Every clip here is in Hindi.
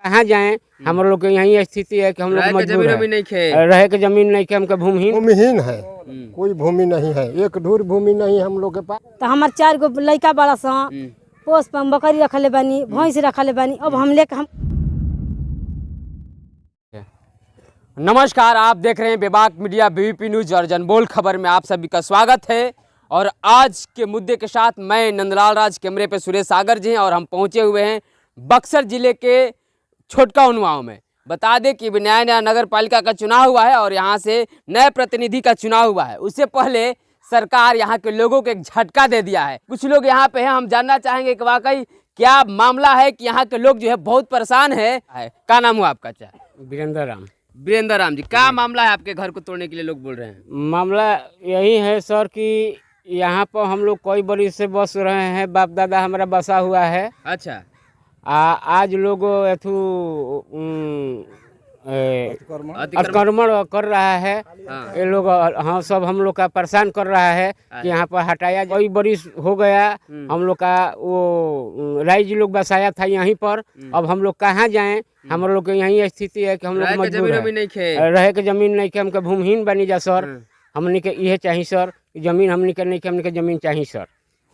कहाँ जाएं, हम लोग की यही स्थिति है कि हम लोग मजबूर है, रहे के जमीन नहीं के, हमके भूमिहीन है। कोई भूमि नहीं है, एक धूर भूमि नहीं हम लोग के पास। तो हमारे 4 गो लड़का बड़ा सा पोस बकरी रखले बानी, भैंस रखले बानी, अब हम लेके हम। नमस्कार, आप देख रहे हैं बेबाक मीडिया बीवीपी न्यूज और जनबोल खबर में आप सभी का स्वागत है। और आज के मुद्दे के साथ मैं नंदलाल राज, कैमरे पे सुरेश सागर जी हैं और हम पहुंचे हुए हैं बक्सर जिले के छोटका उनवाओं में। बता दें कि नया नगर पालिका का चुनाव हुआ है और यहाँ से नए प्रतिनिधि का चुनाव हुआ है। उससे पहले सरकार यहाँ के लोगों को एक झटका दे दिया है। कुछ लोग यहाँ पे हैं, हम जानना चाहेंगे कि वाकई क्या मामला है कि यहाँ के लोग जो है बहुत परेशान है। क्या नाम हुआ आपका? वीरेंद्र राम जी, क्या मामला है? आपके घर को तोड़ने के लिए लोग बोल रहे हैं। मामला यही है सर कि यहाँ पर हम लोग कई बरस से बस रहे हैं, बाप दादा हमारा बसा हुआ है। अच्छा। आज लोग अतिक्रमण कर रहा है। ये लोग हाँ सब हम लोग का परेशान कर रहा है कि यहाँ पर हटाया। कई बरस हो गया हम लोग का वो राइज लोग बसाया था यहीं पर। अब हम लोग कहाँ जाएं, हम लोग की यही स्थिति है कि हम लोग मजबूर है, रहे के जमीन नहीं के, हमके भूमिहीन बनी जा सर। हमने के यह चाहिए सर, जमीन हमने के नहीं के, हमने के जमीन चाहिए सर।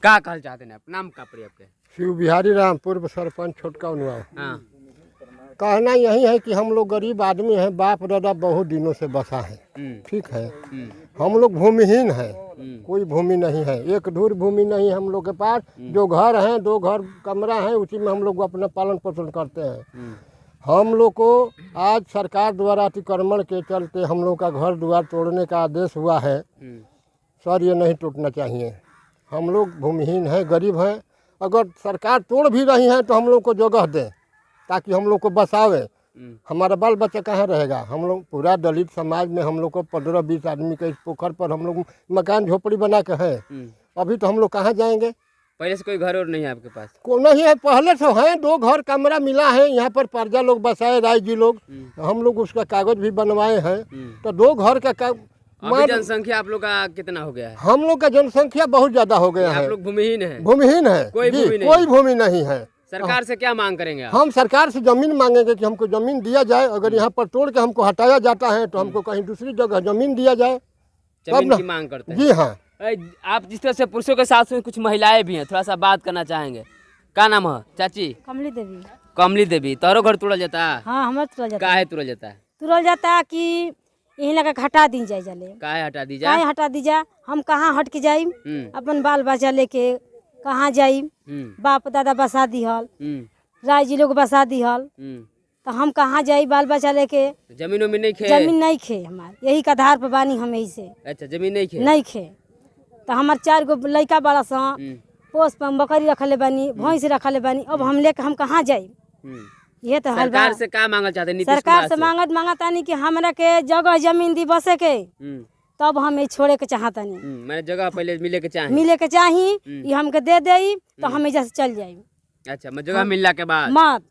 क्या कहना चाहते हैं? नाम का पड़ी आपके? शिव बिहारी राम, पूर्व सरपंच छोटका उनवाओ। कहना यही है कि हम लोग गरीब आदमी हैं, बाप दादा बहुत दिनों से बसा है, ठीक है। हम लोग भूमिहीन हैं, कोई भूमि नहीं है, एक धूर भूमि नहीं हम लोग के पास। जो घर हैं, 2 घर कमरा है, उसी में हम लोग अपना पालन पोषण करते हैं। हम लोग को आज सरकार द्वारा अतिक्रमण के चलते हम लोग का घर द्वार तोड़ने का आदेश हुआ है। सर ये नहीं टूटना चाहिए। हम लोग भूमिहीन हैं, गरीब हैं। अगर सरकार तोड़ भी रही है तो हम लोग को जगह दे ताकि हम लोग को बसावे। हमारा बाल बच्चा कहाँ रहेगा? हम लोग पूरा दलित समाज में हम लोग को 15-20 आदमी के इस पोखर पर हम लोग मकान झोपड़ी बना के हैं। अभी तो हम लोग कहाँ जाएंगे? पहले से कोई घर और नहीं है आपके पास? को नहीं है, पहले से है, 2 घर कमरा मिला है। यहाँ पर प्रजा लोग बसाए, राय जी लोग, हम लोग उसका कागज भी बनवाए हैं। तो 2 घर का जनसंख्या आप लोग का कितना हो गया है? हम लोग का जनसंख्या बहुत ज्यादा हो गया है। आप लोग भूमिहीन है? भूमिहीन है, कोई भूमि नहीं है। सरकार से क्या मांग करेंगे आप? हम सरकार से जमीन मांगेंगे कि हमको जमीन दिया जाए। अगर यहाँ पर तोड़ के हमको हटाया जाता है तो हमको कहीं दूसरी जगह जमीन दिया जाए, जमीन की मांग करते हैं। जी हाँ। आप जिस तरह से पुरुषों के साथ में कुछ महिलाएं भी हैं, थोड़ा सा बात करना चाहेंगे। क्या नाम है चाची? कमली देवी। कमली देवी, तारो घर तोड़ा जाता है? हाँ हमारा तोड़ा जाता है। काहे तोड़ा जाता है? तुरल जाता है कि यही लगा हटा दी जाए, जले काहे हटा दी जाए, हटा दी जाए। हम कहाँ हट के जाई? अपन बाल बच्चा लेके कहाँ जाई? बाप दादा बसा दिहल, राय जी लोग बसा दिहल, तो हम कहाँ जाई बाल बच्चा लेके? जमीन नहीं खे? जमीन नहीं खे हमारे, यही का आधार पर बानी हम यही से। अच्छा, जमीन नहीं खे। तो हमारे 4 गो लड़का बड़ा सा पोस बकरी रखले बानी, भैंस रखले बानी, अब हम लेके हम कहाँ जाई? ये तो सरकार से क्या मांगल चाहते हैं? सरकार से मांगतानी कि हमरा के जगह जमीन दी बसे के, तब हम छोड़े के चाहतानी। मैंने जगह पहले मिले के चाही, ये हमके दे दे तो हम एजा से चल जाई। अच्छा, मैं जगह मिलने के बाद मत।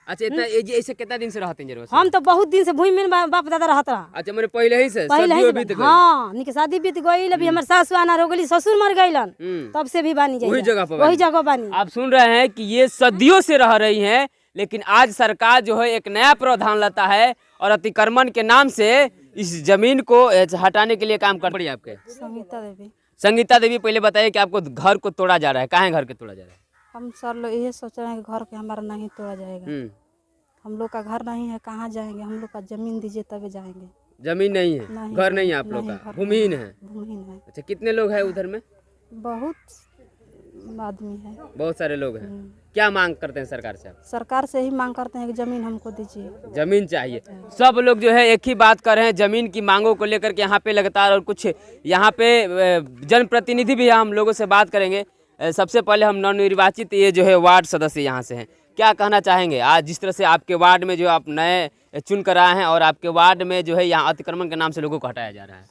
अच्छा, इतना ऐसे कितना दिन से रहते हैं? हम तो बहुत दिन से भूमि में बाप दादा रहता। अच्छा, मेरे पहले ही से बीत गई। हाँ, निके शादी बीत गई, अभी हमारे सासु अनार हो गई, ससुर मर गइलन, तब से भी बानी जाई, वही जगह बानी। आप सुन रहे हैं कि ये सदियों से रह रही हैं, लेकिन आज सरकार जो है एक नया प्रावधान लाता है और अतिक्रमण के नाम से इस जमीन को हटाने के लिए काम कर रही है। आपके संगीता देवी, पहले बताइए कि आपको घर को तोड़ा जा रहा है, कहाँ घर के तोड़ा जा रहा है? हम सर लोग ये सोच रहे हैं कि घर के हमारा नहीं तोड़ा जाएगा। हम लोग का घर नहीं है, कहाँ जाएंगे? हम लोग का जमीन दीजिए तभी जाएंगे। जमीन नहीं है, नहीं, घर नहीं है आप लोग का? भूमिहीन है। अच्छा, कितने लोग हैं उधर में? बहुत आदमी है, बहुत सारे लोग हैं। क्या मांग करते हैं सरकार से? आप सरकार से ही मांग करते हैं कि जमीन हमको दीजिए, जमीन चाहिए। सब लोग जो है एक ही बात कर रहे हैं, जमीन की मांगों को लेकर के यहाँ पे लगातार। और कुछ यहाँ पे जनप्रतिनिधि भी हम लोगों से बात करेंगे। सबसे पहले हम नवनिर्वाचित ये जो है वार्ड सदस्य यहाँ से हैं, क्या कहना चाहेंगे? आज जिस तरह से आपके वार्ड में जो आप नए चुन कर आए हैं और आपके वार्ड में जो है यहाँ अतिक्रमण के नाम से लोगों को हटाया जा रहा है।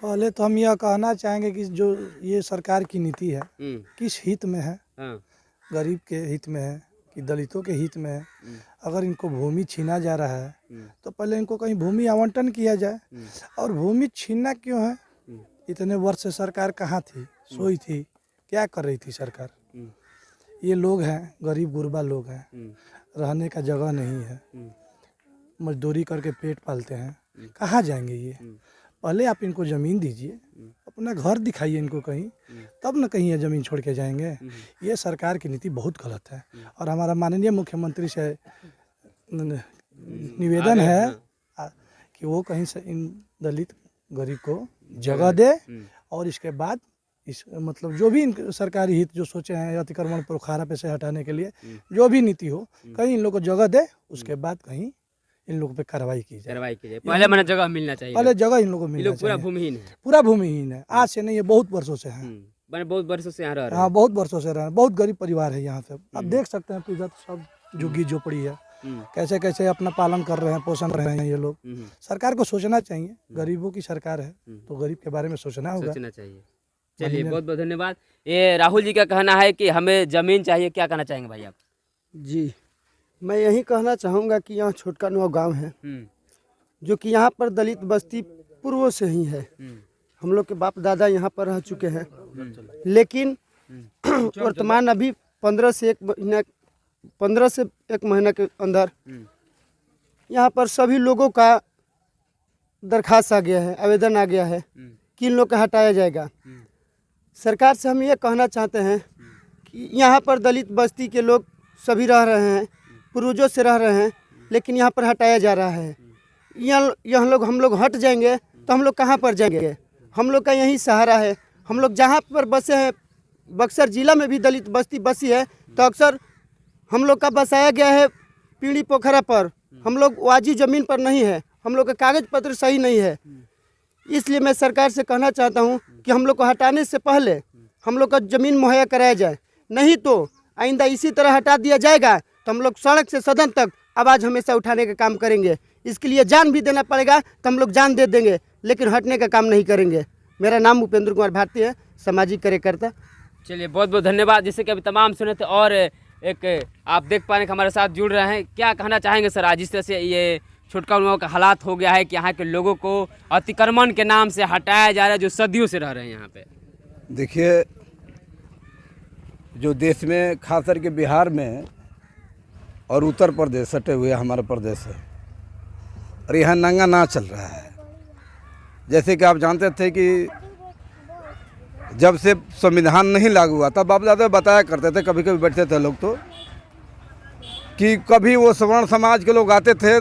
पहले तो हम यह कहना चाहेंगे कि जो ये सरकार की नीति है किस हित में है? गरीब के हित में है कि दलितों के हित में है? अगर इनको भूमि छीना जा रहा है तो पहले इनको कहीं भूमि आवंटन किया जाए। और भूमि छीनना क्यों है? इतने वर्ष से सरकार कहाँ थी? सोई थी? क्या कर रही थी सरकार? ये लोग हैं, गरीब गुरबा लोग हैं, रहने का जगह नहीं है, मजदूरी करके पेट पालते हैं, कहाँ जाएंगे ये? पहले आप इनको ज़मीन दीजिए, अपना घर दिखाइए इनको कहीं, तब न कहीं ये ज़मीन छोड़ के जाएंगे। ये सरकार की नीति बहुत गलत है और हमारा माननीय मुख्यमंत्री से निवेदन है कि वो कहीं से इन दलित गरीब को जगह दे और इसके बाद इस मतलब जो भी सरकारी हित जो सोचे हैं अतिक्रमण पोखरा पे से हटाने के लिए जो भी नीति हो, कहीं इन लोग को जगह दे, उसके बाद कहीं इन लोगों पे कार्रवाई की जाए। पहले मैंने जगह मिलना चाहिए। पहले जगह इन लोगों को ये लोग मिलना पूरा चाहिए। भूमिहीन है। पूरा भूमिहीन है, आज से नहीं है, बहुत वर्षों से है। मैंने बहुत वर्षों से यहाँ रह रहे हाँ, बहुत वर्षों से रहे हैं, बहुत गरीब परिवार है यहाँ पे। आप देख सकते हैं इधर सब झुग्गी झोपड़ी है, कैसे कैसे अपना पालन कर रहे हैं, पोषण रहे हैं ये लोग। सरकार को सोचना चाहिए, गरीबों की सरकार है तो गरीब के बारे में सोचना होगा। सोचना चाहिए। चलिए, बहुत बहुत धन्यवाद। ये राहुल जी का कहना है कि हमें जमीन चाहिए, क्या कहना चाहेंगे भाई आप? जी, मैं यही कहना चाहूँगा कि यहाँ छोटका नुआ गांव है जो कि यहाँ पर दलित बस्ती पूर्वों से ही है। हम लोग के बाप दादा यहाँ पर रह चुके हैं, लेकिन वर्तमान अभी 15 से एक महीना के अंदर यहाँ पर सभी लोगों का दरखास्त आ गया है, आवेदन आ गया है कि इन लोग का हटाया जाएगा। सरकार से हम ये कहना चाहते हैं कि यहाँ पर दलित बस्ती के लोग सभी रह रहे हैं, पूर्वजों से रह रहे हैं, लेकिन यहाँ पर हटाया जा रहा है। हम लोग हट जाएंगे तो हम लोग कहाँ पर जाएंगे? हम लोग का यही सहारा है। हम लोग जहाँ पर बसे हैं, बक्सर जिला में भी दलित बस्ती बसी है, तो अक्सर हम लोग का बसाया गया है पीढ़ी पोखरा पर। हम लोग वाजिब ज़मीन पर नहीं है, हम लोग का कागज पत्र सही नहीं है। इसलिए मैं सरकार से कहना चाहता हूँ कि हम लोग को हटाने से पहले हम लोग का ज़मीन मुहैया कराया जाए, नहीं तो आइंदा इसी तरह हटा दिया जाएगा तो हम लोग सड़क से सदन तक आवाज़ हमेशा उठाने का काम करेंगे। इसके लिए जान भी देना पड़ेगा तो हम लोग जान दे देंगे, लेकिन हटने का काम नहीं करेंगे। मेरा नाम उपेंद्र कुमार भारती है, सामाजिक कार्यकर्ता। चलिए, बहुत बहुत धन्यवाद। जैसे कि अभी तमाम सुने थे और एक आप देख पा रहे हैं कि हमारे साथ जुड़ रहे हैं। क्या कहना चाहेंगे सर, आज जिस तरह से ये छोटका उनवाओं का हालात हो गया है कि यहाँ के लोगों को अतिक्रमण के नाम से हटाया जा रहा है, जो सदियों से रह रहे हैं यहाँ पे? देखिए, जो देश में खास करके बिहार में और उत्तर प्रदेश सटे हुए हमारा प्रदेश है, और यहाँ नंगा नाच चल रहा है। जैसे कि आप जानते थे कि जब से संविधान नहीं लागू हुआ तब बाप दादा बताया करते थे, कभी कभी बैठते थे लोग तो, कि कभी वो सवर्ण समाज के लोग आते थे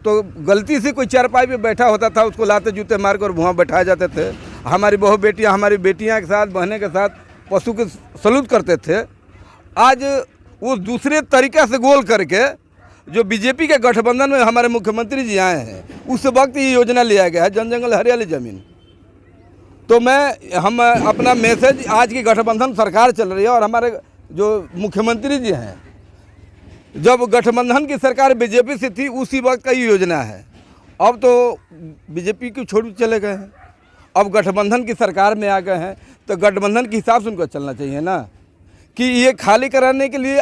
तो गलती से कोई चारपाई पे बैठा होता था, उसको लाते जूते मार कर वहाँ बैठाए जाते थे। हमारी हमारी बेटियाँ के साथ, बहनें के साथ पशु के सलूट करते थे। आज वो दूसरे तरीक़ा से गोल करके जो बीजेपी के गठबंधन में हमारे मुख्यमंत्री जी आए हैं, उस वक्त ये योजना लिया गया है, जन जंगल हरियाली ज़मीन। तो हम अपना मैसेज, आज की गठबंधन सरकार चल रही है और हमारे जो मुख्यमंत्री जी हैं, जब गठबंधन की सरकार बीजेपी से थी उसी वक्त का ये योजना है। अब तो बीजेपी को छोड़ चले गए हैं, अब गठबंधन की सरकार में आ गए हैं, तो गठबंधन के हिसाब से उनको चलना चाहिए ना, कि ये खाली कराने के लिए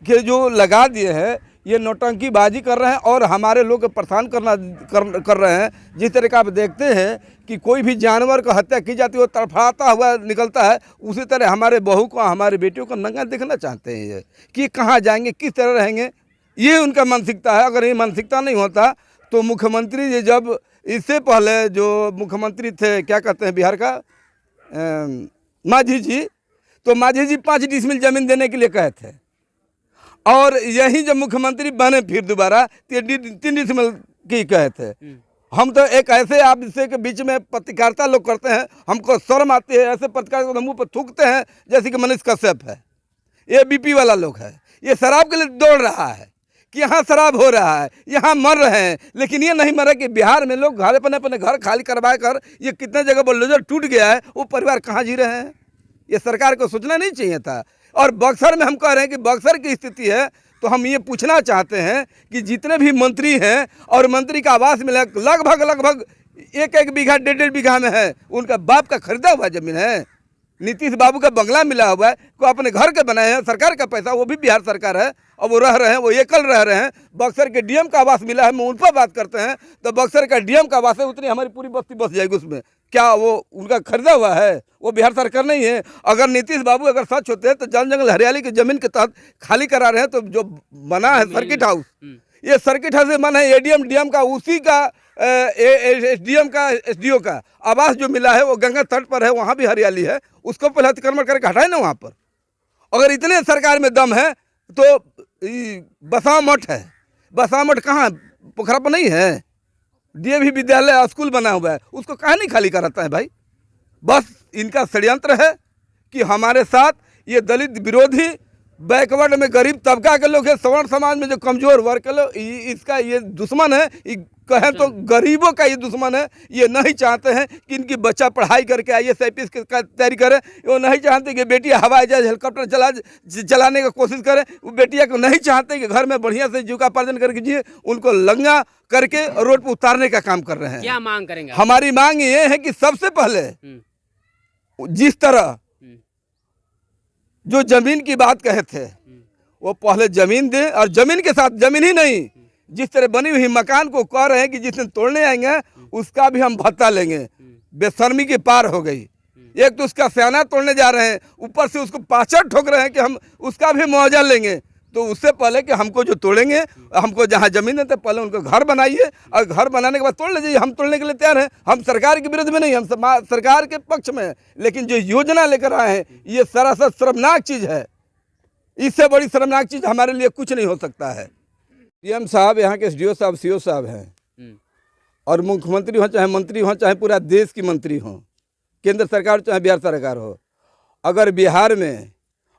कि जो लगा दिए हैं ये नौटंकीबाजी कर रहे हैं और हमारे लोग को परेशान कर रहे हैं। जिस तरह का आप देखते हैं कि कोई भी जानवर को हत्या की जाती है वो तड़फड़ाता हुआ निकलता है, उसी तरह हमारे बहू को, हमारे बेटियों को नंगा देखना चाहते हैं ये, कि कहाँ जाएंगे, किस तरह रहेंगे, ये उनका मानसिकता है। अगर ये मानसिकता नहीं होता तो मुख्यमंत्री जी, जब इससे पहले जो मुख्यमंत्री थे, क्या कहते हैं बिहार का, मांझी जी, तो मांझी जी 5 डिसमिल ज़मीन देने के लिए कहे थे, और यही जब मुख्यमंत्री बने फिर दोबारा 3 डिसमिल की कहे थे। हम तो एक ऐसे आप इससे के बीच में पत्रकारिता लोग करते हैं, हमको शर्म आती है, ऐसे पत्रकार को मुँह पर थूकते हैं जैसे कि मनीष कश्यप है, ये बीपी वाला लोग है, ये शराब के लिए दौड़ रहा है कि यहाँ शराब हो रहा है, यहाँ मर रहे हैं, लेकिन ये नहीं मरा कि बिहार में लोग घर अपने घर खाली करवा कर, ये कितने जगह बुलडोजर टूट गया है, वो परिवार कहाँ जी रहे हैं, ये सरकार को सोचना नहीं चाहिए था। और बक्सर में हम कह रहे हैं कि बक्सर की स्थिति है, तो हम ये पूछना चाहते हैं कि जितने भी मंत्री हैं और मंत्री का आवास मिला, लगभग 1-1 बीघा 1.5 बीघा में है, उनका बाप का खरीदा हुआ ज़मीन है। नीतीश बाबू का बंगला मिला हुआ है, को अपने घर के बनाए हैं, सरकार का पैसा, वो भी बिहार सरकार है, और वो रह रहे हैं, वो एकल रह रहे हैं। बक्सर के डीएम का आवास मिला है, हम उन पर बात करते हैं, तो बक्सर का डीएम का आवास है, उतनी हमारी पूरी बस्ती बस जाएगी उसमें। क्या वो उनका खरीदा हुआ है? वो बिहार सरकार नहीं है। अगर नीतीश बाबू अगर सच होते हैं तो जल जंगल हरियाली की जमीन के तहत खाली करा रहे हैं, तो जो बना है सर्किट हाउस, ये सर्किट हाउस से बना है एडीएम डीएम का, उसी का एसडीएम का एसडीओ का आवास जो मिला है वो गंगा तट पर है, वहाँ भी हरियाली है, उसको पहले अतिक्रमण करके हटाए ना वहाँ पर। अगर इतने सरकार में दम है तो बसा मठ है, बसा मठ कहाँ, पोखरा पर नहीं है? डीएवी विद्यालय स्कूल बना हुआ है, उसको कहाँ नहीं खाली कराता है भाई? बस इनका षड्यंत्र है कि हमारे साथ ये दलित विरोधी, बैकवर्ड में गरीब तबका के लोग हैं, सवर्ण समाज में जो कमजोर वर्ग के लोग, इसका ये दुश्मन है। कहें तो गरीबों का ये दुश्मन है। ये नहीं चाहते हैं कि इनकी बच्चा पढ़ाई करके IAS IPS की तैयारी करे। वो नहीं चाहते कि बेटियां हवाई जहाज हेलीकॉप्टर चलाने की कोशिश करें। वो बेटिया को नहीं चाहते कि घर में बढ़िया से जीविकोपार्जन करके जिए। उनको लंगा करके रोड पर उतारने का काम कर रहे हैं। क्या मांग करेंगे? हमारी मांग ये है कि सबसे पहले जिस तरह जो जमीन की बात कहे थे, वो पहले जमीन दें, और जमीन के साथ जमीन ही नहीं, जिस तरह बनी हुई मकान को कह रहे हैं कि जिस दिन तोड़ने आएंगे उसका भी हम भत्ता लेंगे। बेशर्मी की पार हो गई। एक तो उसका सियाना तोड़ने जा रहे हैं, ऊपर से उसको पाचड़ ठोक रहे हैं कि हम उसका भी मुआवजा लेंगे। तो उससे पहले कि हमको जो तोड़ेंगे, हमको जहाँ जमीन देते पहले उनको घर बनाइए, और घर बनाने के बाद तोड़ लीजिए। हम तोड़ने के लिए तैयार हैं। हम सरकार के विरुद्ध में नहीं, हम सरकार के पक्ष में हैं। लेकिन जो योजना लेकर आए हैं ये सरासर शर्मनाक चीज़ है। इससे बड़ी शर्मनाक चीज़ हमारे लिए कुछ नहीं हो सकता है। PM साहब यहाँ के SDO साहब CO साहब हैं, और मुख्यमंत्री हों चाहे मंत्री हों, चाहे पूरा देश की मंत्री हों, केंद्र सरकार चाहे बिहार सरकार हो, अगर बिहार में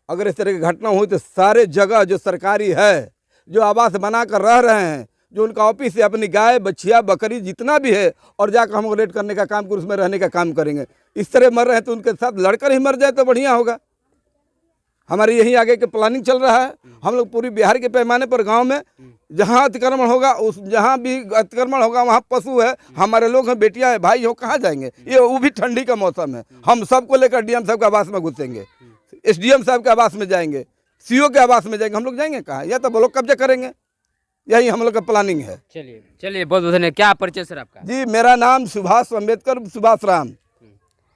अगर इस तरह की घटना हुई तो सारे जगह जो सरकारी है, जो आवास बनाकर रह रहे हैं, जो उनका ऑफिस है, अपनी गाय बछिया बकरी जितना भी है, और जाकर हम रेड करने का काम, उसमें रहने का काम करेंगे। इस तरह मर रहे हैं तो उनके साथ लड़कर ही मर जाए तो बढ़िया होगा। हमारे यही आगे के प्लानिंग चल रहा है। हम लोग पूरी बिहार के पैमाने पर गांव में जहां अतिक्रमण होगा, उस जहां भी अतिक्रमण होगा वहां पशु है, हमारे लोग हैं, बेटियां है, भाई हो, कहाँ जाएंगे? ये वो भी ठंडी का मौसम है। हम सबको लेकर DM साहब के आवास में घुसेंगे, SDM साहब के आवास में जाएंगे, CO के आवास में जाएंगे। हम लोग जाएंगे कहाँ? या तो वो लोग कब्जा करेंगे। यही हम लोग का प्लानिंग है। चलिए बहुत बहुत धन्यवाद। क्या परिचय सर आपका? जी, मेरा नाम सुभाष अम्बेडकर सुभाष राम,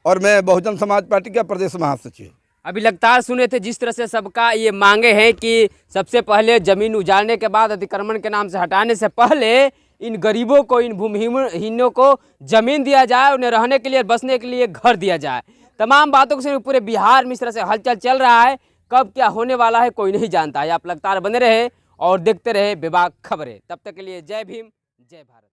और मैं बहुजन समाज पार्टी का प्रदेश महासचिव। अभी लगातार सुने थे जिस तरह से सबका ये मांगे हैं कि सबसे पहले जमीन उजाड़ने के बाद अतिक्रमण के नाम से हटाने से पहले इन गरीबों को, इन भूमिहीनों को जमीन दिया जाए, उन्हें रहने के लिए, बसने के लिए घर दिया जाए। तमाम बातों को सिर्फ पूरे बिहार में इस तरह से हलचल चल रहा है। कब क्या होने वाला है कोई नहीं जानता है। आप लगातार बने रहे और देखते रहे बेबाक खबरें। तब तक के लिए जय भीम, जय भारत।